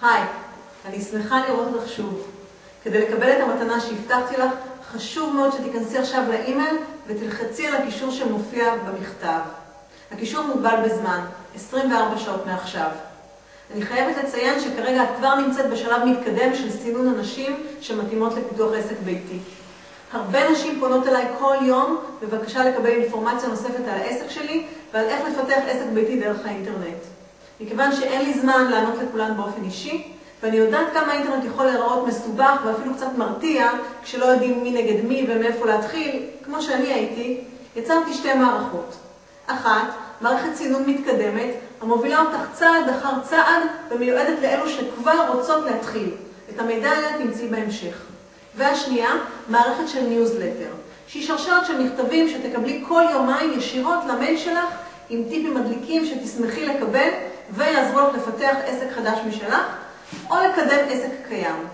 היי, אני שמחה לראות אותך שוב. כדי לקבל את המתנה שהבטחתי לך, חשוב מאוד שתיכנסי עכשיו לאימייל ותלחצי על הקישור שמופיע במכתב. הקישור מוגבל בזמן, 24 שעות מעכשיו. אני חייבת לציין שכרגע את כבר נמצאת בשלב מתקדם של סינון הנשים שמתאימות לפיתוח עסק ביתי. הרבה נשים פונות אליי כל יום בבקשה לקבל אינפורמציה נוספת על העסק שלי ועל איך לפתח עסק ביתי דרך האינטרנט. מכיוון שאין לי זמן לענות לכולן באופן אישי, ואני יודעת כמה האינטרנט יכול להיראות מסובך ואפילו קצת מרתיע כשלא יודעים מי נגד מי ומאיפה להתחיל, כמו שאני הייתי, יצרתי שתי מערכות. אחת, מערכת סינון מתקדמת, המובילה אותך צעד אחר צעד ומיועדת לאלו שכבר רוצות להתחיל. את המידע עליה תמצאי בהמשך. והשנייה, מערכת של ניוזלטר, שהיא שרשרת של מכתבים שתקבלי כל יומיים ישירות למייל שלך עם טיפים מדליקים שתשמחי לקבל ויעזרו לך לפתח עסק חדש משלך או לקדם עסק קיים.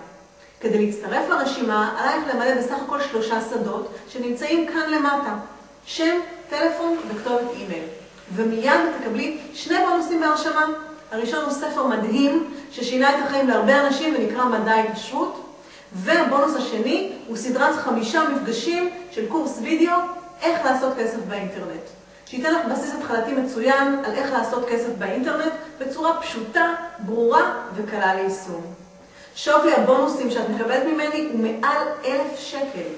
כדי להצטרף לרשימה, עלייך למלא בסך הכל 3 שדות שנמצאים כאן למטה. שם, טלפון וכתובת אימייל. ומיד תקבלי 2 בונוסים בהרשמה. הראשון הוא ספר מדהים ששינה את החיים להרבה אנשים ונקרא מדע ההתעשרות. והבונוס השני הוא סדרת 5 מפגשים של קורס וידאו איך לעשות כסף באינטרנט. שייתן לך בסיס התחלתי מצוין על איך לעשות כסף באינטרנט בצורה פשוטה, ברורה וקלה ליישום. שווי הבונוסים שאת מקבלת ממני הוא מעל 1,000 שקל.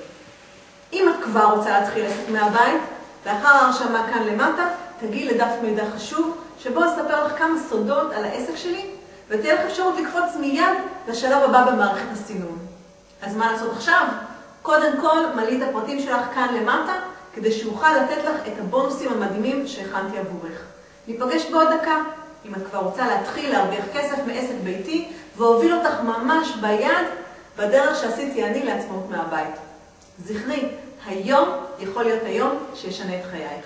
אם את כבר רוצה להתחיל עסק מהבית, לאחר ההרשמה כאן למטה, תגיעי לדף מידע חשוב, שבו אספר לך כמה סודות על העסק שלי, ותהיה לך אפשרות לקפוץ מיד לשלב הבא במערכת הסינון. אז מה לעשות עכשיו? קודם כל, מלאי את הפרטים שלך כאן למטה, כדי שאוכל לתת לך את הבונוסים המדהימים שהכנתי עבורך. ניפגש בעוד דקה, אם את כבר רוצה להתחיל להרוויח כסף מעסק ביתי, והוביל אותך ממש ביד, בדרך שעשיתי אני לעצמאות מהבית. זכרי, היום יכול להיות היום שישנה את חייך.